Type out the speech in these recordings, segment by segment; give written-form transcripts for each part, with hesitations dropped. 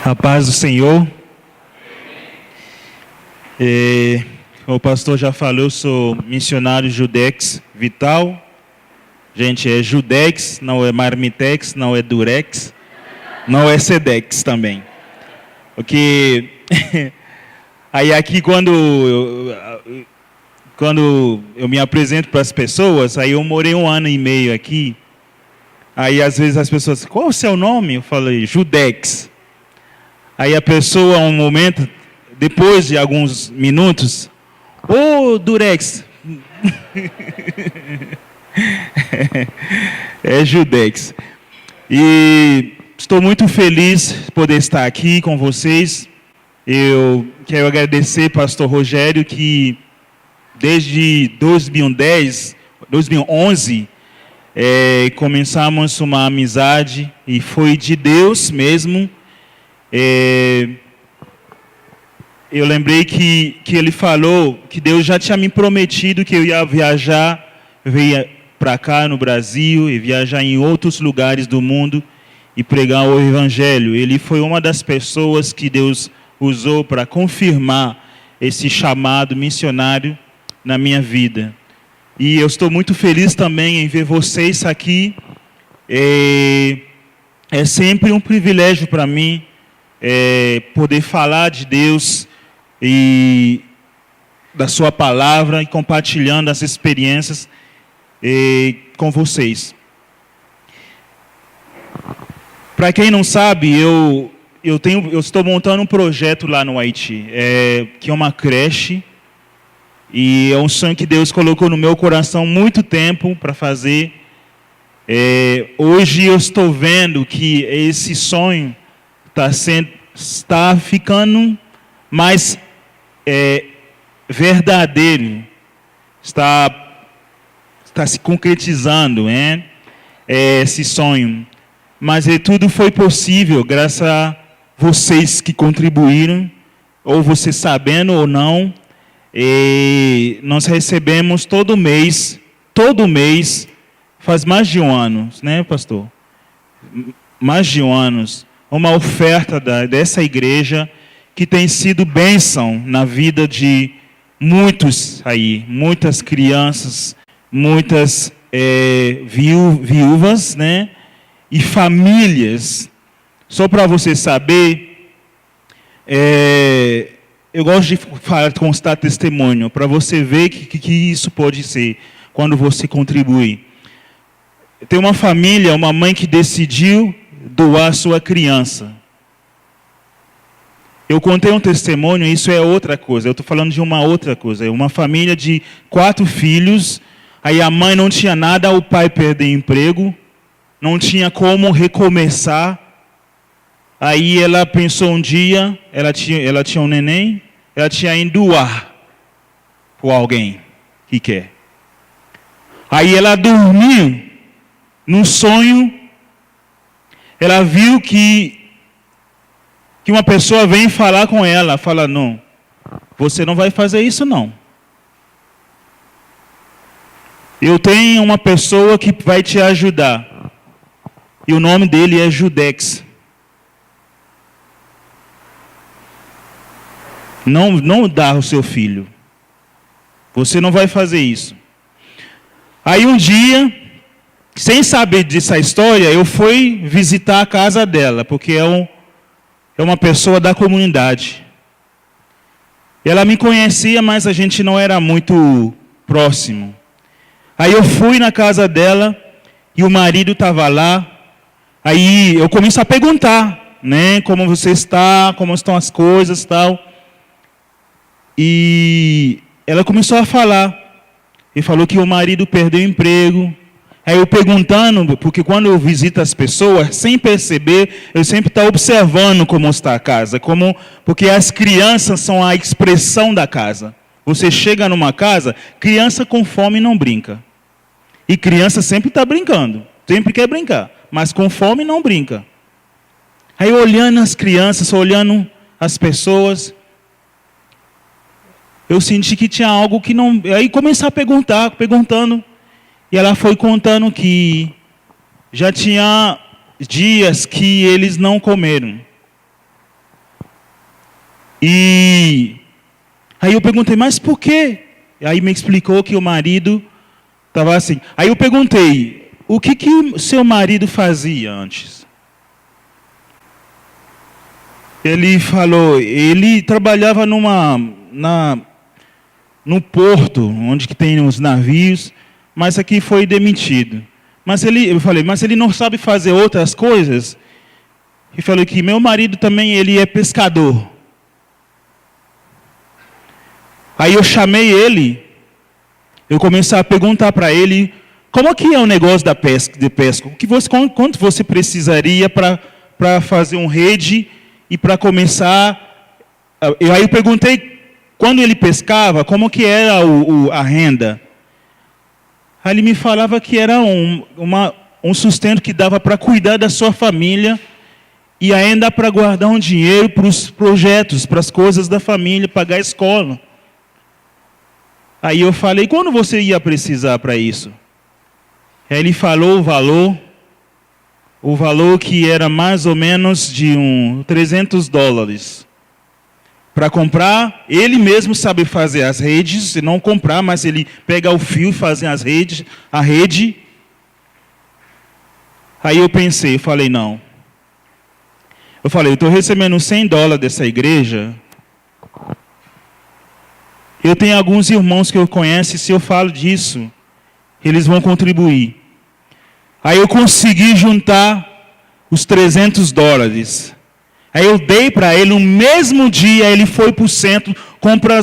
A paz do Senhor. O pastor já falou, eu sou missionário Judex Vital. Gente, é Judex, não é Marmitex, não é Durex, não é Sedex também. Porque aí aqui quando eu me apresento para as pessoas, aí eu morei 1 ano e meio aqui. Aí às vezes as pessoas, qual é o seu nome? Eu falei, Judex. Aí a pessoa, um momento, depois de alguns minutos, ô Durex. É Judex. E estou muito feliz de poder estar aqui com vocês. Eu quero agradecer pastor Rogério, que desde 2011, começamos uma amizade e foi de Deus mesmo. Eu lembrei que ele falou que Deus já tinha me prometido que eu ia viajar, veio para cá no Brasil e viajar em outros lugares do mundo e pregar o Evangelho. Ele foi uma das pessoas que Deus usou para confirmar esse chamado missionário na minha vida. E eu estou muito feliz também em ver vocês aqui. É sempre um privilégio para mim poder falar de Deus e da sua palavra e compartilhando as experiências com vocês. Para quem não sabe, eu estou montando um projeto lá no Haiti, que é uma creche, e é um sonho que Deus colocou no meu coração há muito tempo para fazer. Hoje eu estou vendo que esse sonho está ficando mais verdadeiro, está se concretizando, esse sonho. Mas tudo foi possível graças a vocês que contribuíram, ou você sabendo ou não. Nós recebemos todo mês, faz mais de 1 ano, né, pastor? Mais de 1 ano, uma oferta dessa igreja que tem sido bênção na vida de muitos aí, muitas crianças, muitas viúvas, né? E famílias. Só para você saber, eu gosto de constar testemunho, para você ver que isso pode ser, quando você contribui. Tem uma família, uma mãe que decidiu doar sua criança. Eu contei um testemunho, isso é outra coisa, eu estou falando de uma outra coisa. Uma família de 4 filhos, aí a mãe não tinha nada, o pai perdeu emprego, não tinha como recomeçar. Aí ela pensou um dia, ela tinha um neném, ela tinha ido doar por alguém que quer. Aí ela dormiu, num sonho, ela viu que uma pessoa vem falar com ela, fala, não, você não vai fazer isso não. Eu tenho uma pessoa que vai te ajudar. E o nome dele é Judex. Não dá o seu filho. Você não vai fazer isso. Aí um dia, sem saber dessa história, eu fui visitar a casa dela, porque é uma pessoa da comunidade. Ela me conhecia, mas a gente não era muito próximo. Aí eu fui na casa dela e o marido estava lá. Aí eu comecei a perguntar, né, como você está, como estão as coisas e tal. E ela começou a falar. E falou que o marido perdeu o emprego. Aí eu perguntando, porque quando eu visito as pessoas, sem perceber, eu sempre estou observando como está a casa. Porque as crianças são a expressão da casa. Você chega numa casa, criança com fome não brinca. E criança sempre está brincando, sempre quer brincar. Mas com fome não brinca. Aí olhando as crianças, olhando as pessoas, eu senti que tinha algo que não... Aí comecei a perguntando. E ela foi contando que já tinha dias que eles não comeram. E aí eu perguntei, mas por quê? E aí me explicou que o marido estava assim. Aí eu perguntei, o que seu marido fazia antes? Ele falou, ele trabalhava no porto, onde que tem os navios, mas aqui foi demitido. Eu falei, mas ele não sabe fazer outras coisas? Ele falou que meu marido também, ele é pescador. Aí eu chamei ele, eu comecei a perguntar para ele, como que é o negócio de pesca? Quanto você precisaria para fazer um rede e para começar? Aí eu perguntei, quando ele pescava, como que era a renda? Aí ele me falava que era um sustento que dava para cuidar da sua família e ainda para guardar um dinheiro para os projetos, para as coisas da família, pagar a escola. Aí eu falei, quando você ia precisar para isso? Aí ele falou o valor que era mais ou menos de $300. Para comprar, ele mesmo sabe fazer as redes, e não comprar, mas ele pega o fio e faz a rede. Aí eu pensei, eu falei, não. Eu estou recebendo $100 dessa igreja. Eu tenho alguns irmãos que eu conheço, se eu falo disso, eles vão contribuir. Aí eu consegui juntar os $300. Aí eu dei para ele, no mesmo dia ele foi para o centro, compra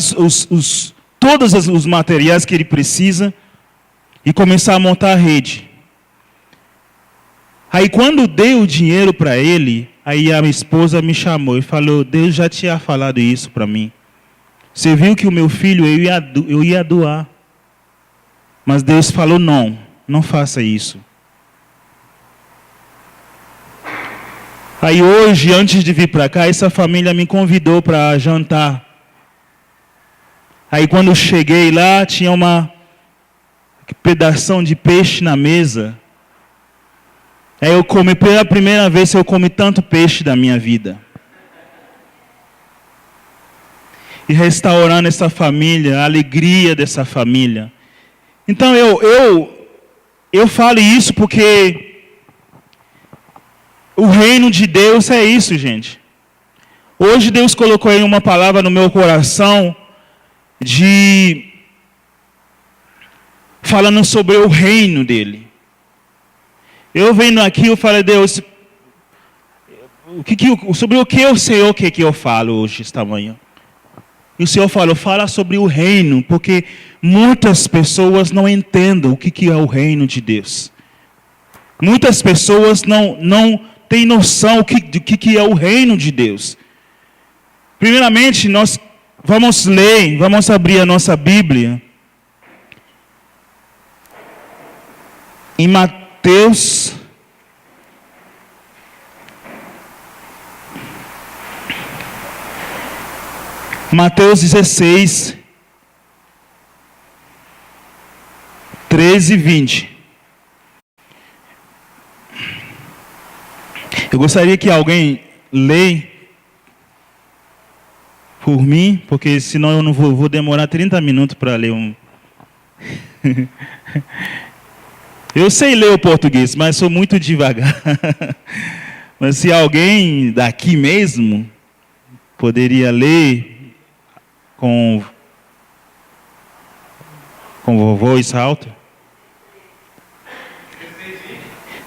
todos os materiais que ele precisa e começar a montar a rede. Aí quando dei o dinheiro para ele, aí a minha esposa me chamou e falou, Deus já tinha falado isso para mim. Você viu que o meu filho eu ia doar. Mas Deus falou, não faça isso. Aí hoje, antes de vir para cá, essa família me convidou para jantar. Aí quando eu cheguei lá, tinha uma pedação de peixe na mesa. Aí eu comi, pela primeira vez eu comi tanto peixe da minha vida. E restaurando essa família, a alegria dessa família. Então eu falo isso porque o reino de Deus é isso, gente. Hoje Deus colocou aí uma palavra no meu coração falando sobre o reino dele. Eu vendo aqui, eu falei, Deus, sobre o que eu sei, o que eu falo hoje, esta manhã. E o Senhor falou, fala sobre o reino, porque muitas pessoas não entendem o que é o reino de Deus. Muitas pessoas não têm noção do que é o reino de Deus. Primeiramente, nós vamos abrir a nossa Bíblia em Mateus. Mateus 16, 13 e 20. Eu gostaria que alguém leia por mim, porque senão eu não vou demorar 30 minutos para ler um. Eu sei ler o português, mas sou muito devagar. Mas se alguém daqui mesmo poderia ler com voz alta.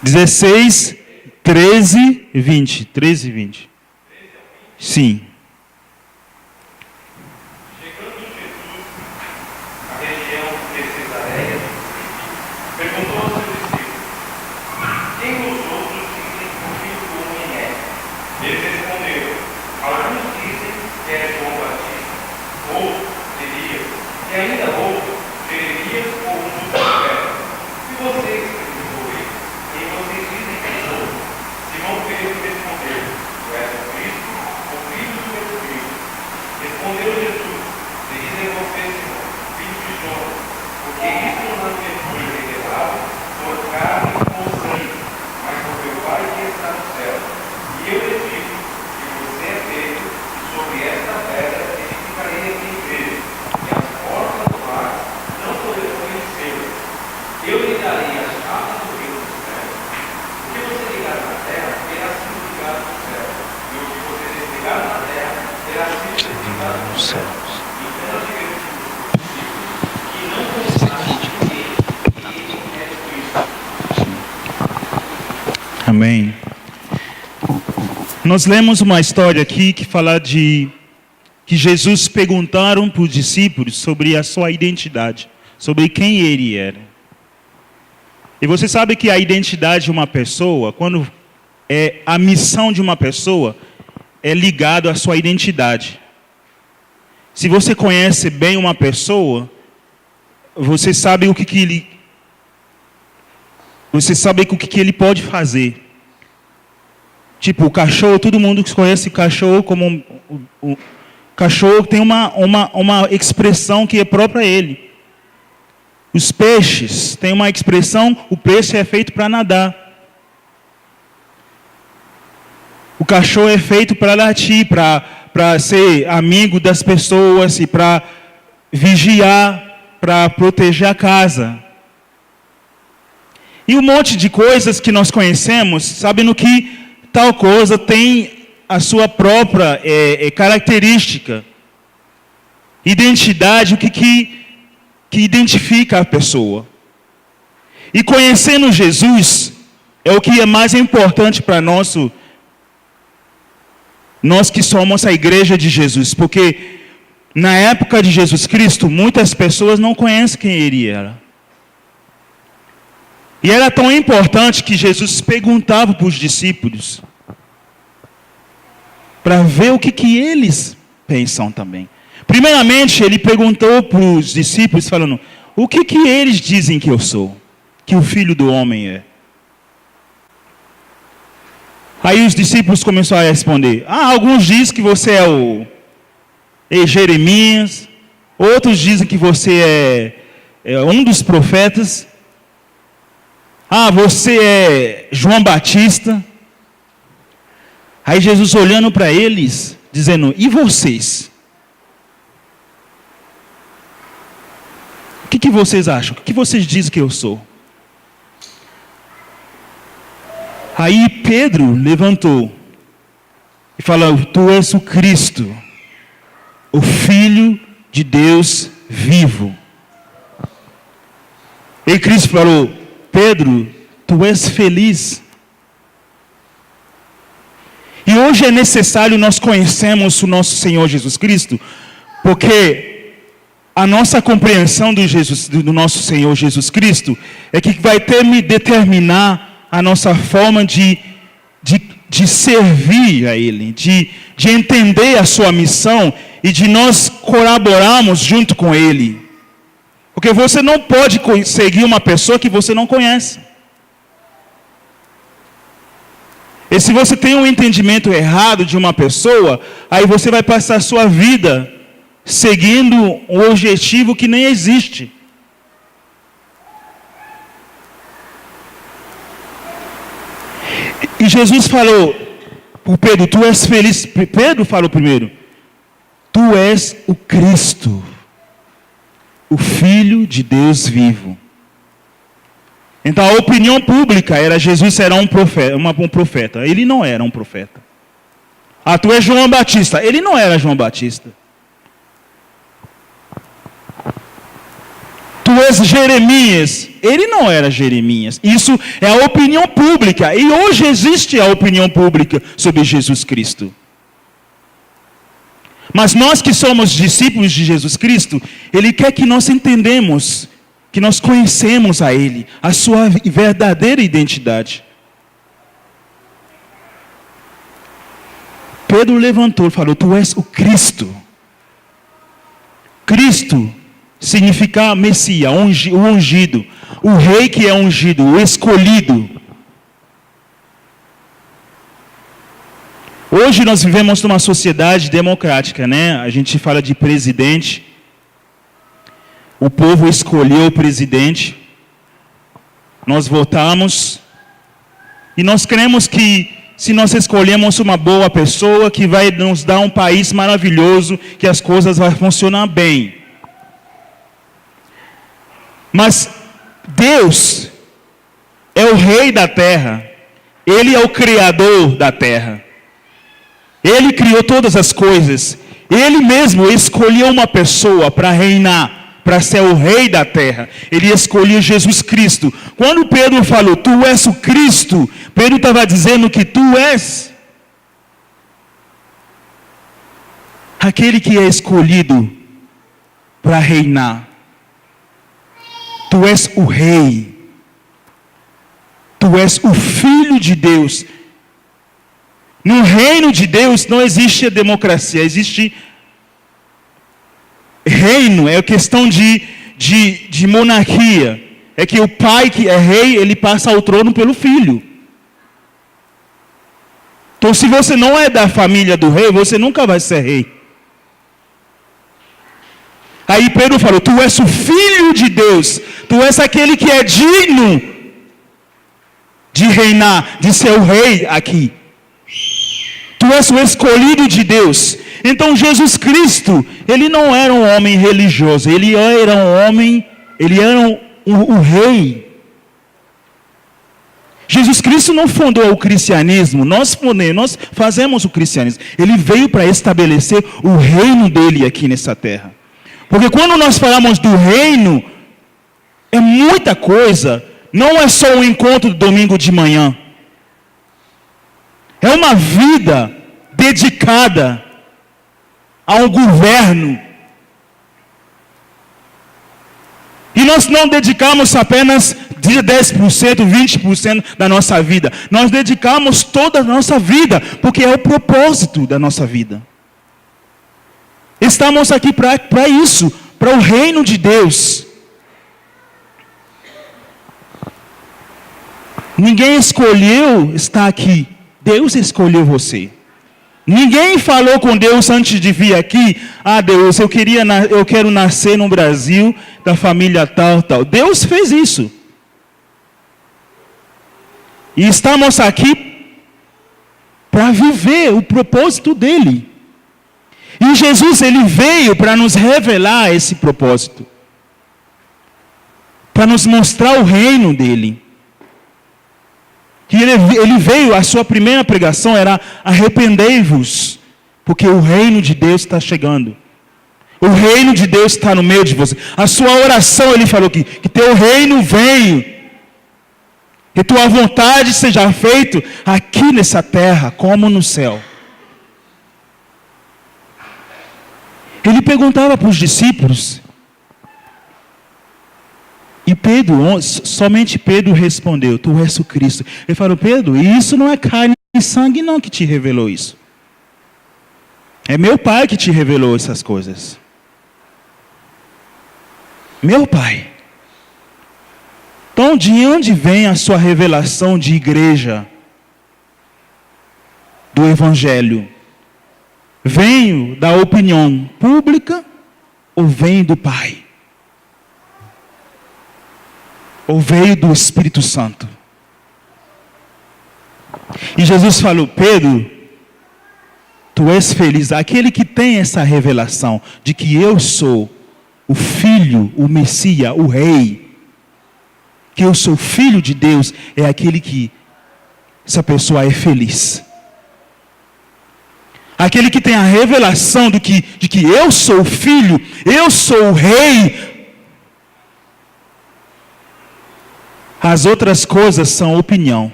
16, 13 e 20. 13 e 20. Sim. Chegando Jesus à região de Cesareia, perguntou aos seus discípulos: quem os outros dizem que o filho do homem é? Eles responderam: alguns dizem que é João Batista, outros Elias, e ainda outros Jeremias ou um dos profetas. E vocês, perguntou ele, quem vocês dizem que sou? Simão Pedro respondeu: tu és o Cristo, o Filho do Eu lhe darei as chaves do reino dos céus. O que você ligar na terra terá sido ligado no céu, e o que você desligar na terra terá sido desligado no céu. Então nós devemos que não constasse ninguém que ele é Cristo. Amém. Nós lemos uma história aqui que fala de que Jesus perguntaram para os discípulos sobre a sua identidade, sobre quem ele era. E você sabe que a identidade de uma pessoa, quando é a missão de uma pessoa, é ligado à sua identidade. Se você conhece bem uma pessoa, você sabe o que ele ele pode fazer. Tipo, o cachorro, todo mundo conhece o cachorro como o cachorro tem uma expressão que é própria a ele. Os peixes têm uma expressão, o peixe é feito para nadar. O cachorro é feito para latir, para ser amigo das pessoas e para vigiar, para proteger a casa. E um monte de coisas que nós conhecemos, sabendo que tal coisa tem a sua própria característica, identidade, o que identifica a pessoa. E conhecendo Jesus é o que é mais importante para nós que somos a igreja de Jesus, porque na época de Jesus Cristo, muitas pessoas não conhecem quem ele era. E era tão importante que Jesus perguntava para os discípulos, para ver o que eles pensam também. Primeiramente, ele perguntou para os discípulos, falando, o que eles dizem que eu sou? Que o Filho do Homem é? Aí os discípulos começaram a responder, alguns dizem que você é Jeremias, outros dizem que você é um dos profetas, você é João Batista. Aí Jesus olhando para eles, dizendo, e vocês? O que vocês acham? O que vocês dizem que eu sou? Aí Pedro levantou e falou, tu és o Cristo, o Filho de Deus vivo. E Cristo falou, Pedro, tu és feliz. E hoje é necessário nós conhecermos o nosso Senhor Jesus Cristo, porque a nossa compreensão do nosso Senhor Jesus Cristo é que vai determinar a nossa forma de servir a Ele, de entender a sua missão e de nós colaborarmos junto com Ele. Porque você não pode seguir uma pessoa que você não conhece. E se você tem um entendimento errado de uma pessoa, aí você vai passar a sua vida seguindo um objetivo que nem existe. E Jesus falou para Pedro, tu és feliz. Pedro falou primeiro, tu és o Cristo, o Filho de Deus vivo. Então a opinião pública era Jesus era um profeta. Ele não era um profeta. Tu és João Batista. Ele não era João Batista. Tu és Jeremias. Ele não era Jeremias. Isso é a opinião pública. E hoje existe a opinião pública sobre Jesus Cristo. Mas nós que somos discípulos de Jesus Cristo, Ele quer que nós entendamos, que nós conhecemos a Ele, a sua verdadeira identidade. Pedro levantou e falou, tu és o Cristo. Cristo significa Messias, o ungido, o rei que é ungido, o escolhido. Hoje nós vivemos numa sociedade democrática, né? A gente fala de presidente. O povo escolheu o presidente. Nós votamos. E nós cremos que se nós escolhemos uma boa pessoa que vai nos dar um país maravilhoso, que as coisas vão funcionar bem. Mas Deus é o rei da terra. Ele é o criador da terra. Ele criou todas as coisas. Ele mesmo escolheu uma pessoa para reinar, para ser o rei da terra. Ele escolheu Jesus Cristo. Quando Pedro falou, tu és o Cristo, Pedro estava dizendo que tu és aquele que é escolhido para reinar. Tu és o rei. Tu és o Filho de Deus. No reino de Deus não existe democracia, existe reino, é questão de monarquia. É que o pai que é rei, ele passa ao trono pelo filho. Então se você não é da família do rei, você nunca vai ser rei. Aí Pedro falou, tu és o Filho de Deus, tu és aquele que é digno de reinar, de ser o rei aqui. Tu és o escolhido de Deus. Então Jesus Cristo, ele não era um homem religioso, ele era um homem, ele era o rei. Jesus Cristo não fundou o cristianismo, nós fazemos o cristianismo. Ele veio para estabelecer o reino dele aqui nessa terra. Porque quando nós falamos do reino, é muita coisa. Não é só um encontro do domingo de manhã. É uma vida dedicada ao governo. E nós não dedicamos apenas 10%, 20% da nossa vida. Nós dedicamos toda a nossa vida, porque é o propósito da nossa vida. Estamos aqui para isso, para o reino de Deus. Ninguém escolheu estar aqui. Deus escolheu você. Ninguém falou com Deus antes de vir aqui. Ah, Deus, eu quero nascer no Brasil, da família tal, tal. Deus fez isso. E estamos aqui para viver o propósito dele. E Jesus, ele veio para nos revelar esse propósito. Para nos mostrar o reino dele. Que ele veio, a sua primeira pregação era arrependei-vos, porque o reino de Deus está chegando. O reino de Deus está no meio de você. A sua oração, ele falou que teu reino venha, que tua vontade seja feita aqui nessa terra, como no céu. Ele perguntava para os discípulos, e somente Pedro respondeu, tu és o Cristo. Ele falou, Pedro, isso não é carne e sangue não que te revelou isso. É meu Pai que te revelou essas coisas. Meu Pai. Então, de onde vem a sua revelação de igreja? Do Evangelho? Venho da opinião pública ou vem do Pai? Ou veio do Espírito Santo? E Jesus falou, Pedro, tu és feliz, aquele que tem essa revelação de que eu sou o Filho, o Messias, o Rei, que eu sou Filho de Deus, é aquele que essa pessoa é feliz. Aquele que tem a revelação de que eu sou o Filho, eu sou o Rei. As outras coisas são opinião.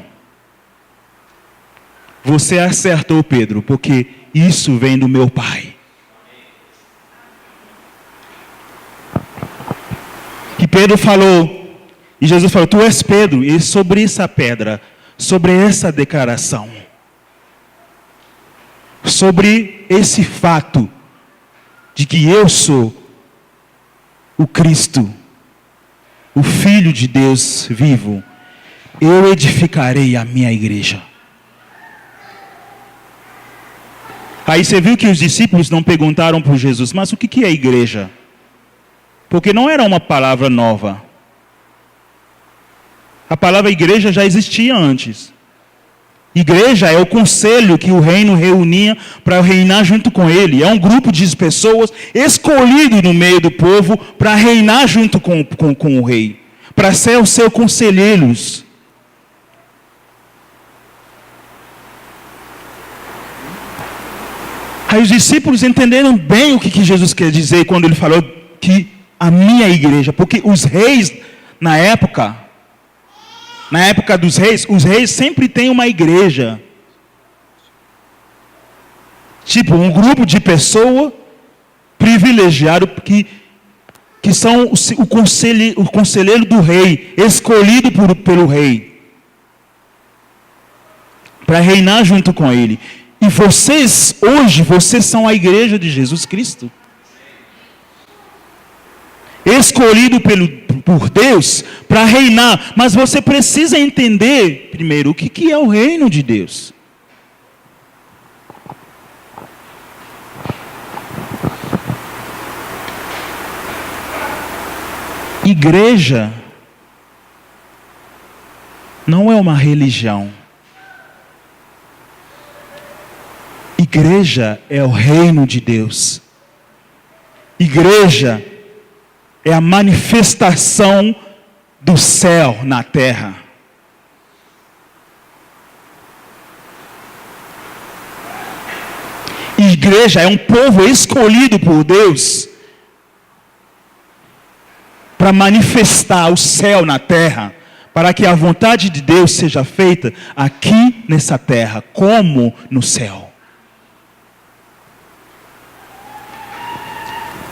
Você acertou, Pedro, porque isso vem do meu Pai. E Pedro falou, e Jesus falou, tu és Pedro, e sobre essa pedra, sobre essa declaração, sobre esse fato de que eu sou o Cristo, o Filho de Deus vivo, eu edificarei a minha igreja. Aí você viu que os discípulos não perguntaram para Jesus, mas o que é igreja? Porque não era uma palavra nova. A palavra igreja já existia antes. Igreja é o conselho que o reino reunia para reinar junto com ele. É um grupo de pessoas escolhido no meio do povo para reinar junto com o rei. para ser os seus conselheiros. Aí os discípulos entenderam bem o que Jesus quer dizer quando ele falou que a minha igreja, porque os reis na época dos reis, os reis sempre têm uma igreja. Tipo, um grupo de pessoas privilegiadas que são o conselheiro do rei, escolhido pelo rei, para reinar junto com ele. E vocês, hoje, vocês são a igreja de Jesus Cristo. Escolhido por Deus para reinar. Mas você precisa entender, primeiro, o que é o reino de Deus. Igreja não é uma religião. Igreja é o reino de Deus. Igreja é a manifestação do céu na terra. Igreja é um povo escolhido por Deus para manifestar o céu na terra, para que a vontade de Deus seja feita aqui nessa terra, como no céu.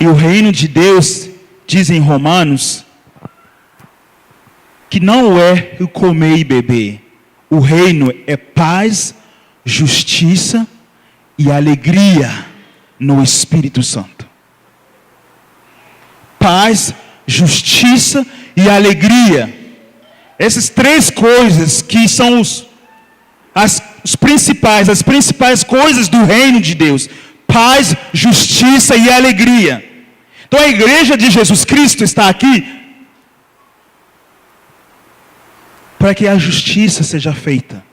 E o reino de Deus, diz em Romanos, que não é o comer e beber. O reino é paz, justiça e alegria no Espírito Santo. Paz, justiça e alegria. Essas três coisas que são as principais coisas do reino de Deus. Paz, justiça e alegria. Então a igreja de Jesus Cristo está aqui para que a justiça seja feita,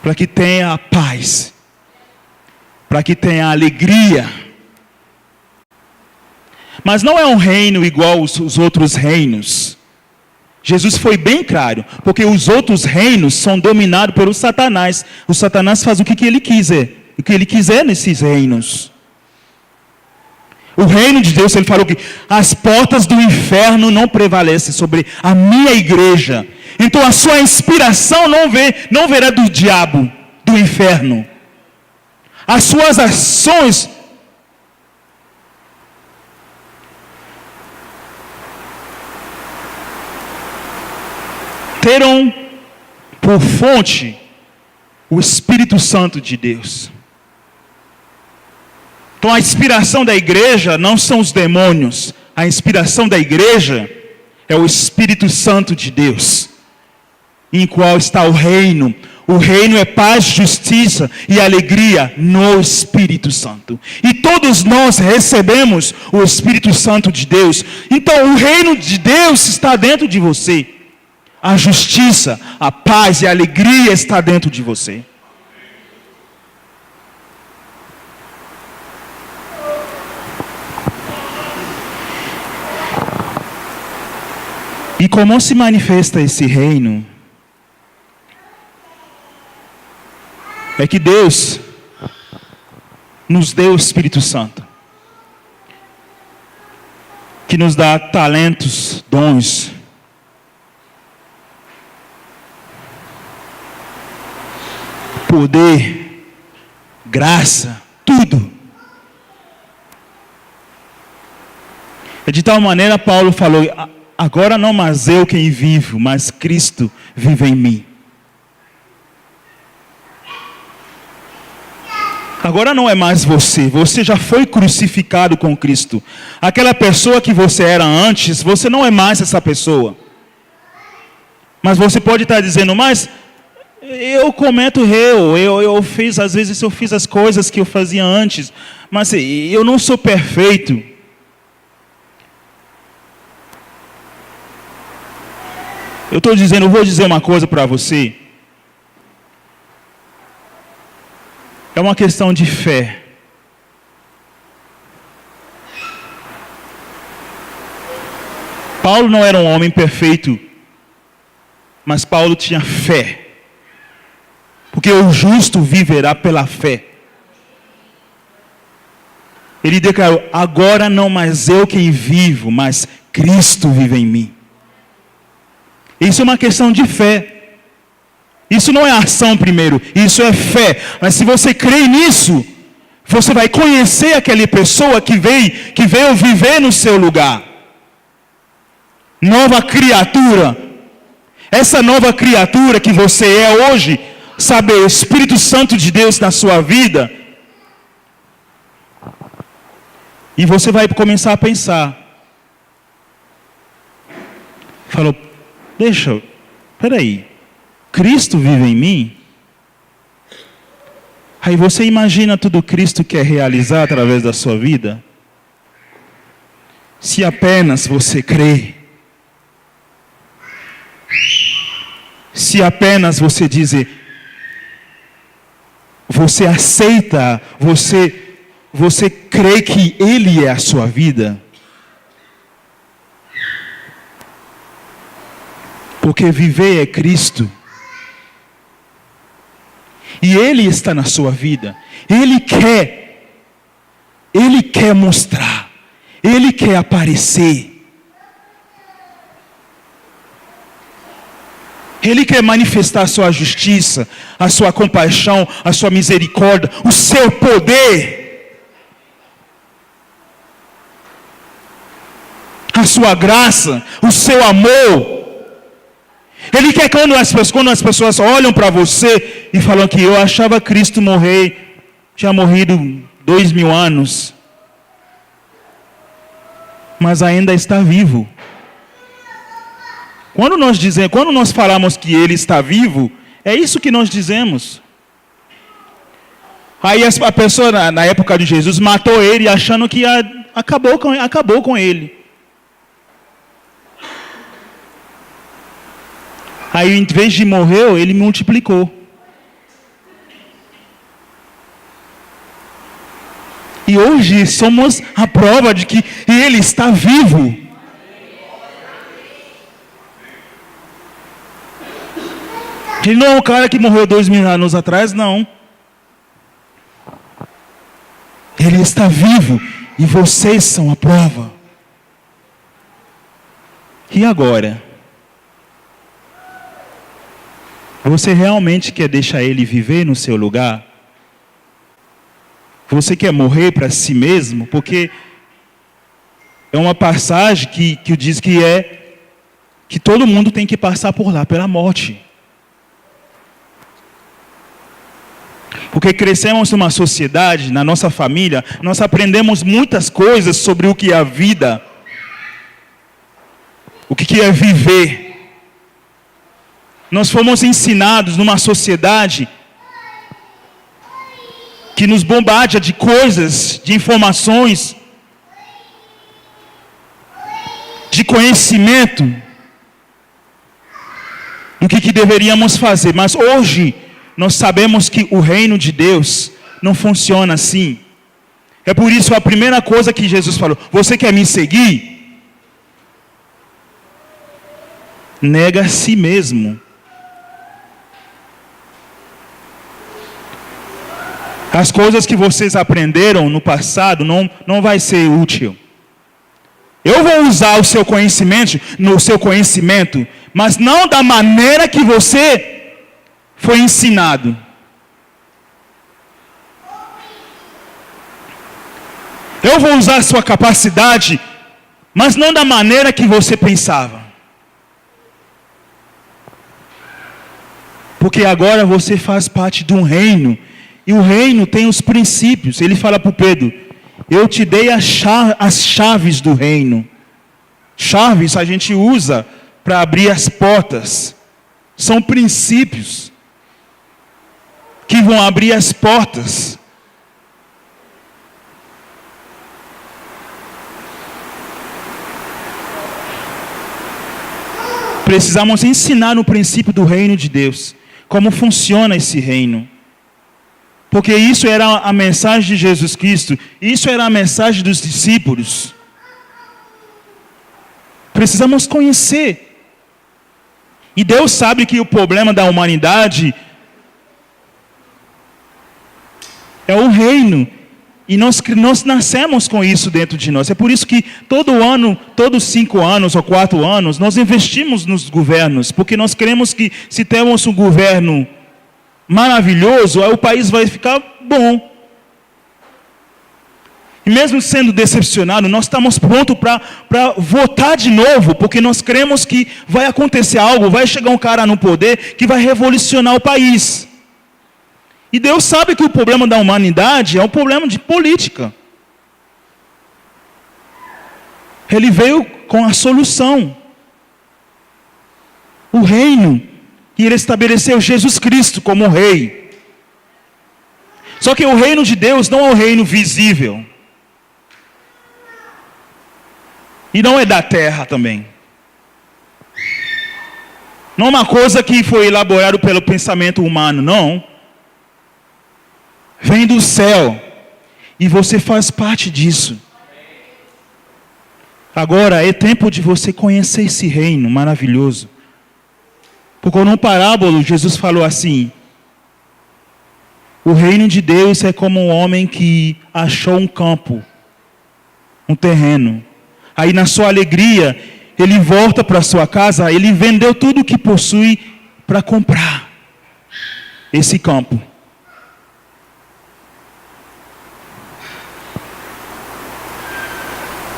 para que tenha a paz, para que tenha a alegria. Mas não é um reino igual os outros reinos. Jesus foi bem claro, porque os outros reinos são dominados pelo Satanás. O Satanás faz o que ele quiser nesses reinos. O reino de Deus, ele falou que as portas do inferno não prevalecem sobre a minha igreja. Então a sua inspiração não verá do diabo, do inferno. As suas ações terão por fonte o Espírito Santo de Deus. Então a inspiração da igreja não são os demônios. A inspiração da igreja é o Espírito Santo de Deus, em qual está o reino. O reino é paz, justiça e alegria no Espírito Santo. E todos nós recebemos o Espírito Santo de Deus. Então o reino de Deus está dentro de você. A justiça, a paz e a alegria está dentro de você. E como se manifesta esse reino? É que Deus nos deu o Espírito Santo, que nos dá talentos, dons, poder, graça, tudo. De tal maneira, Paulo falou: agora não mais eu quem vivo, mas Cristo vive em mim. Agora não é mais você já foi crucificado com Cristo. Aquela pessoa que você era antes, você não é mais essa pessoa. Mas você pode estar dizendo: mas eu cometo erro, às vezes eu fiz as coisas que eu fazia antes, mas eu não sou perfeito. Eu vou dizer uma coisa para você. É uma questão de fé. Paulo não era um homem perfeito, mas Paulo tinha fé. Porque o justo viverá pela fé. Ele declarou: agora não mais eu quem vivo, mas Cristo vive em mim. Isso é uma questão de fé. Isso não é ação primeiro, isso é fé. Mas se você crê nisso, você vai conhecer aquela pessoa que veio viver no seu lugar. Nova criatura. Essa nova criatura que você é hoje, sabe, o Espírito Santo de Deus na sua vida. E você vai começar a pensar. Falou, peraí, Cristo vive em mim? Aí você imagina tudo Cristo quer realizar através da sua vida? Se apenas você crê. Se apenas você dizer, você aceita, você crê que Ele é a sua vida. Porque viver é Cristo. E Ele está na sua vida. Ele quer mostrar. Ele quer aparecer. Ele quer manifestar a sua justiça, a sua compaixão, a sua misericórdia, o seu poder, a sua graça, o seu amor. Ele quer quando as pessoas olham para você e falam que eu achava Cristo tinha morrido 2000 anos, mas ainda está vivo. Quando nós falamos que Ele está vivo, é isso que nós dizemos. Aí a pessoa na época de Jesus matou Ele achando que acabou com Ele. Aí em vez de morrer, Ele multiplicou. E hoje somos a prova de que Ele está vivo. Ele não é um cara que morreu 2000 anos atrás, não. Ele está vivo e vocês são a prova. E agora? Você realmente quer deixar Ele viver no seu lugar? Você quer morrer para si mesmo? Porque é uma passagem que diz que todo mundo tem que passar por lá, pela morte. Porque crescemos numa sociedade, na nossa família, nós aprendemos muitas coisas sobre o que é a vida, o que é viver. Nós fomos ensinados numa sociedade que nos bombardeia de coisas, de informações, de conhecimento, do que deveríamos fazer. Mas hoje, nós sabemos que o reino de Deus não funciona assim. É por isso a primeira coisa que Jesus falou: você quer me seguir? Nega a si mesmo. As coisas que vocês aprenderam no passado não vai ser útil. Eu vou usar o seu conhecimento, mas não da maneira que você foi ensinado. Eu vou usar a sua capacidade, mas não da maneira que você pensava. Porque agora você faz parte de um reino, e o reino tem os princípios. Ele fala para o Pedro: eu te dei as chaves do reino. Chaves a gente usa para abrir as portas. São princípios que vão abrir as portas. Precisamos ensinar o princípio do reino de Deus, como funciona esse reino. Porque isso era a mensagem de Jesus Cristo, isso era a mensagem dos discípulos. Precisamos conhecer. E Deus sabe que o problema da humanidade é o reino. E nós nascemos com isso dentro de nós. É por isso que todo ano, todos 5 anos ou 4 anos, nós investimos nos governos. Porque nós queremos que, se temos um governo maravilhoso, aí o país vai ficar bom. E mesmo sendo decepcionado, nós estamos prontos para votar de novo. Porque nós cremos que vai acontecer algo, vai chegar um cara no poder que vai revolucionar o país. E Deus sabe que o problema da humanidade é um problema de política. Ele veio com a solução. O reino. E Ele estabeleceu Jesus Cristo como rei. Só que o reino de Deus não é um reino visível. E não é da terra também. Não é uma coisa que foi elaborada pelo pensamento humano, não. Vem do céu. E você faz parte disso. Agora é tempo de você conhecer esse reino maravilhoso. Porque numa parábola Jesus falou assim: o reino de Deus é como um homem que achou um campo, um terreno. Aí na sua alegria, ele volta para sua casa, ele vendeu tudo que possui para comprar esse campo.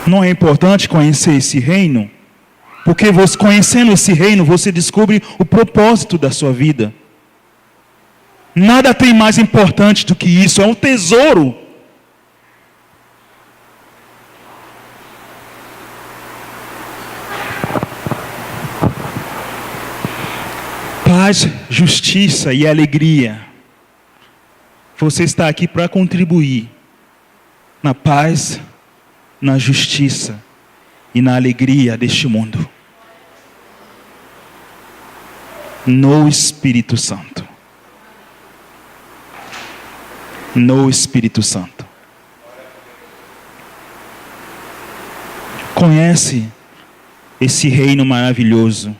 Não é importante conhecer esse reino? Porque você, conhecendo esse reino, você descobre o propósito da sua vida. Nada tem mais importante do que isso, é um tesouro. Paz, justiça e alegria. Você está aqui para contribuir na paz, na justiça e na alegria deste mundo. No Espírito Santo. No Espírito Santo. Conhece esse reino maravilhoso.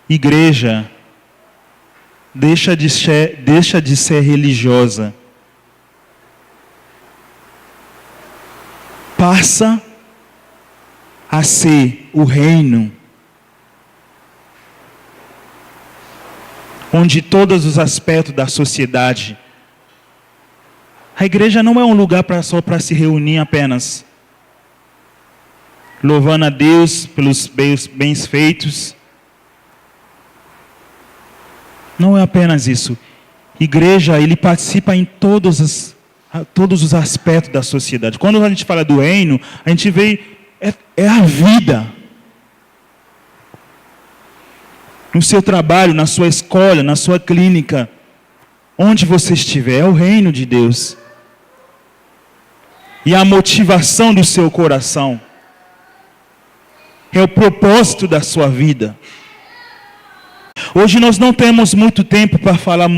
Igreja, deixa de ser religiosa. Passa a ser o reino onde todos os aspectos da sociedade. A igreja não é um lugar só para se reunir apenas, louvando a Deus pelos bens feitos. Não é apenas isso. Igreja, ele participa em todos os aspectos da sociedade. Quando a gente fala do reino, a gente vê é a vida. No seu trabalho, na sua escola, na sua clínica, onde você estiver, é o reino de Deus. E a motivação do seu coração é o propósito da sua vida. Hoje nós não temos muito tempo para falar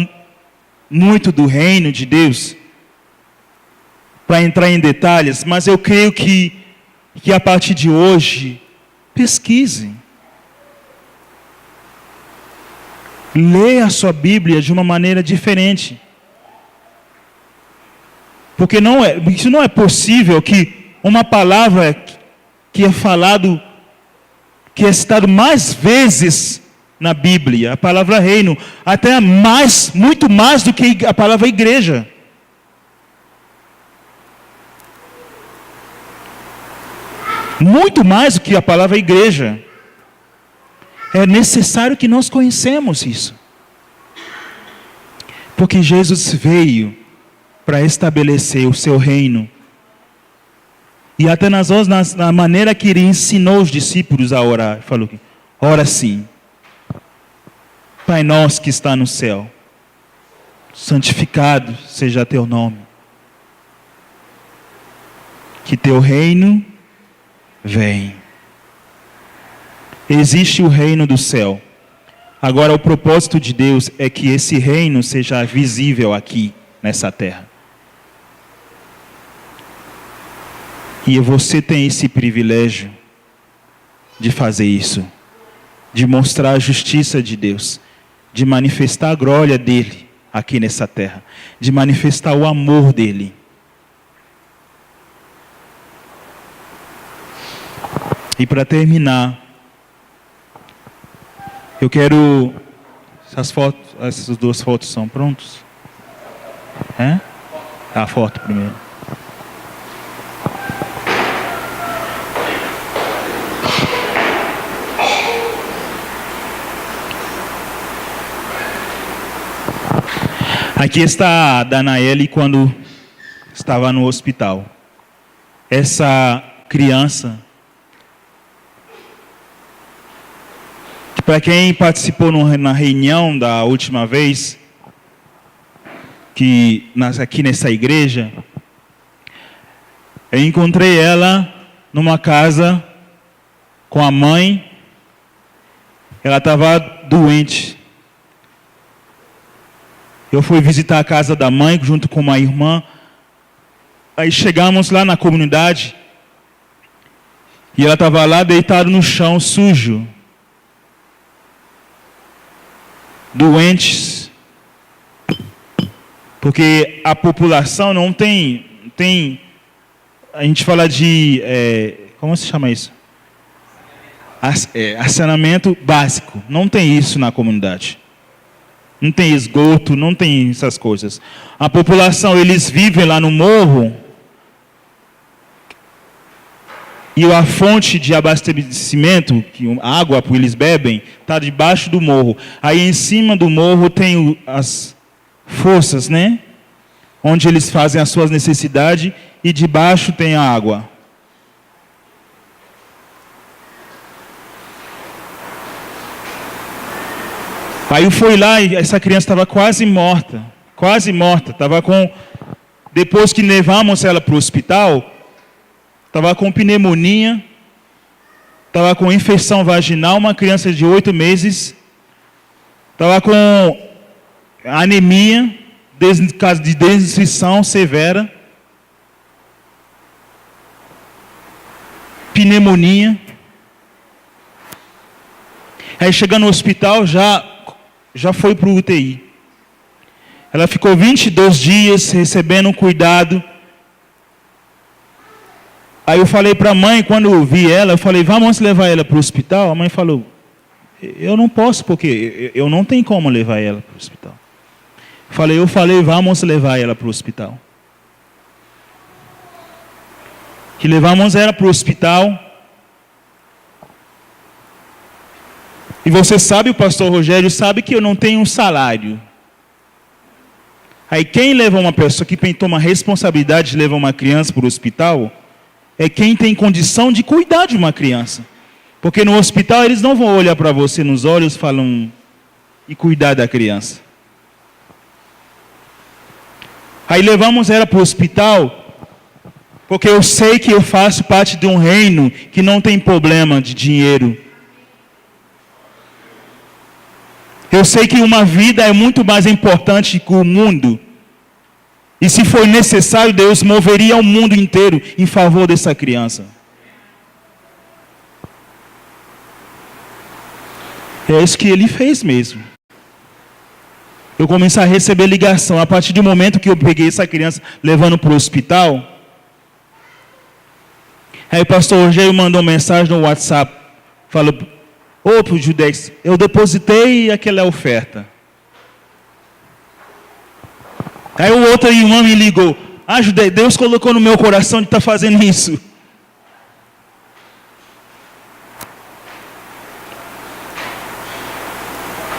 muito do reino de Deus, para entrar em detalhes, mas eu creio que a partir de hoje, pesquise. Leia a sua Bíblia de uma maneira diferente. Porque isso não é possível que uma palavra que é falado, que é citado mais vezes na Bíblia, a palavra reino, até muito mais do que a palavra igreja. Muito mais do que a palavra igreja. É necessário que nós conhecemos isso. Porque Jesus veio para estabelecer o seu reino. E até na maneira que ele ensinou os discípulos a orar, falou: ora assim, Pai nosso que está no céu, santificado seja teu nome. Que teu reino vem. Existe o reino do céu. Agora o propósito de Deus é que esse reino seja visível aqui, nessa terra. E você tem esse privilégio de fazer isso, de mostrar a justiça de Deus, de manifestar a glória dele aqui nessa terra, de manifestar o amor dele. E para terminar, eu quero... Essas duas fotos são prontas? É? A foto primeiro. Aqui está a Danaele quando estava no hospital. Essa criança, que para quem participou na reunião da última vez, aqui nessa igreja, eu encontrei ela numa casa com a mãe. Ela estava doente. Eu fui visitar a casa da mãe junto com uma irmã. Aí chegamos lá na comunidade e ela estava lá deitada no chão, sujo, doentes, porque a população não tem, a gente fala de, como se chama isso? Saneamento básico. Não tem isso na comunidade. Não tem esgoto, não tem essas coisas. A população, eles vivem lá no morro. E a fonte de abastecimento, a água que eles bebem, está debaixo do morro. Aí em cima do morro tem as fossas, né? Onde eles fazem as suas necessidades. E debaixo tem a água. Aí eu fui lá e essa criança estava quase morta. Quase morta. Depois que levamos ela para o hospital, estava com pneumonia, estava com infecção vaginal, uma criança de 8 meses, estava com anemia, caso de desnutrição severa, pneumonia. Aí chegando no hospital, já foi para o UTI. Ela ficou 22 dias recebendo cuidado. Aí eu falei para a mãe, quando eu vi ela, eu falei, vamos levar ela para o hospital? A mãe falou, eu não posso, porque eu não tenho como levar ela para o hospital. Eu falei, vamos levar ela para o hospital. Que levamos ela para o hospital. E você sabe, o pastor Rogério sabe que eu não tenho um salário. Aí quem leva uma pessoa, quem toma a responsabilidade de levar uma criança para o hospital, é quem tem condição de cuidar de uma criança. Porque no hospital eles não vão olhar para você nos olhos e cuidar da criança. Aí levamos ela para o hospital, porque eu sei que eu faço parte de um reino que não tem problema de dinheiro. Eu sei que uma vida é muito mais importante que o mundo. E se for necessário, Deus moveria o mundo inteiro em favor dessa criança. É isso que ele fez mesmo. Eu comecei a receber ligação. A partir do momento que eu peguei essa criança levando para o hospital, aí o pastor Rogério mandou uma mensagem no WhatsApp. Falou, ô Judex, eu depositei aquela oferta. Aí o outro irmão me ligou. Judex, Deus colocou no meu coração de estar fazendo isso.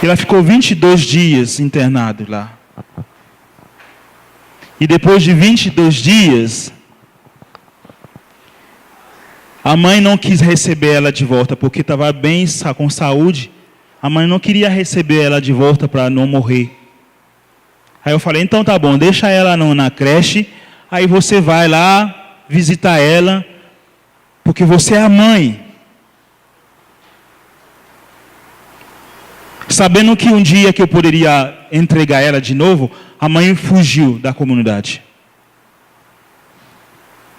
Ela ficou 22 dias internado lá. E depois de 22 dias, a mãe não quis receber ela de volta, porque estava bem, com saúde. A mãe não queria receber ela de volta para não morrer. Aí eu falei, então tá bom, deixa ela na creche, aí você vai lá visitar ela, porque você é a mãe. Sabendo que um dia que eu poderia entregar ela de novo, a mãe fugiu da comunidade.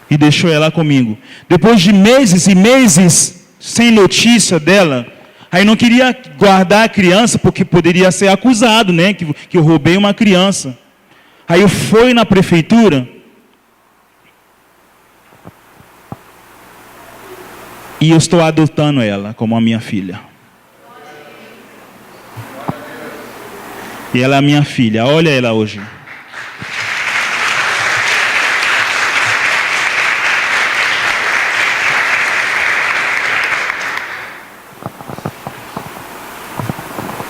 E deixou ela comigo. Depois de meses e meses, sem notícia dela. Aí não queria guardar a criança porque poderia ser acusado, né? Que eu roubei uma criança. Aí eu fui na prefeitura e eu estou adotando ela como a minha filha. E ela é a minha filha. Olha ela hoje.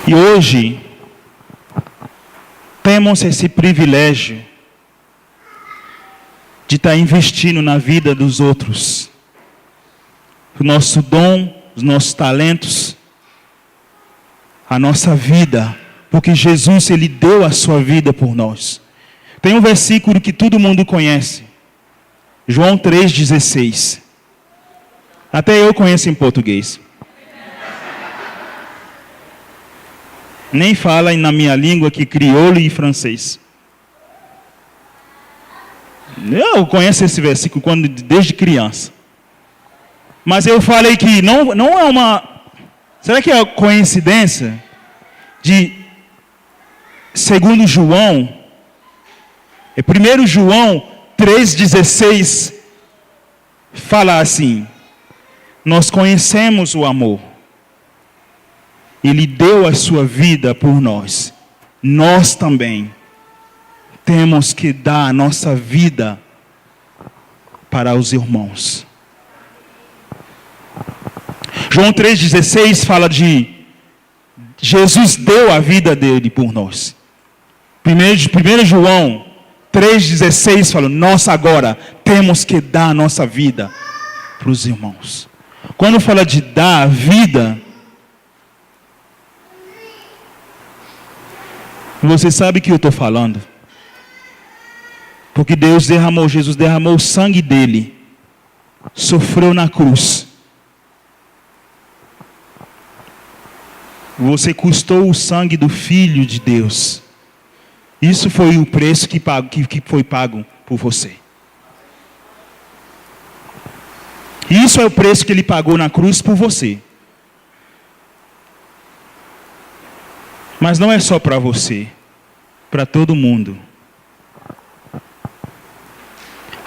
E hoje, temos esse privilégio de estar investindo na vida dos outros. O nosso dom, os nossos talentos, a nossa vida, porque Jesus, Ele deu a sua vida por nós. Tem um versículo que todo mundo conhece, João 3,16. Até eu conheço em português. Nem fala na minha língua que crioulo e francês. Eu conheço esse versículo desde criança. Mas eu falei que não é uma... Será que é coincidência de segundo João, 1 João 3,16, fala assim: nós conhecemos o amor. Ele deu a sua vida por nós. Nós também temos que dar a nossa vida para os irmãos. João 3,16 fala de Jesus deu a vida dele por nós. 1 João 3,16 fala: nós agora temos que dar a nossa vida para os irmãos. Quando fala de dar a vida, você sabe o que eu estou falando. Porque Jesus derramou o sangue dele. Sofreu na cruz. Você custou o sangue do Filho de Deus. Isso foi o preço que foi pago por você. Isso é o preço que ele pagou na cruz por você. Mas não é só para você, para todo mundo.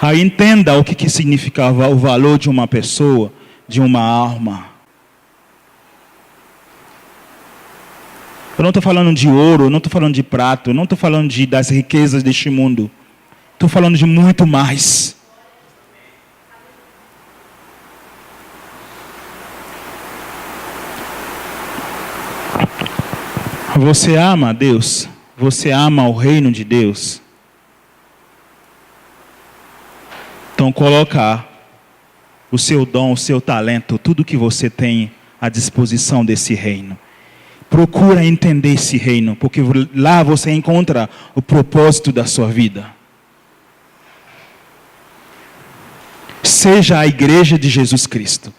Aí entenda o que significava o valor de uma pessoa, de uma alma. Eu não estou falando de ouro, eu não estou falando de prata, eu não estou falando das riquezas deste mundo. Estou falando de muito mais. Você ama a Deus? Você ama o reino de Deus? Então coloca o seu dom, o seu talento, tudo que você tem à disposição desse reino. Procura entender esse reino, porque lá você encontra o propósito da sua vida. Seja a igreja de Jesus Cristo.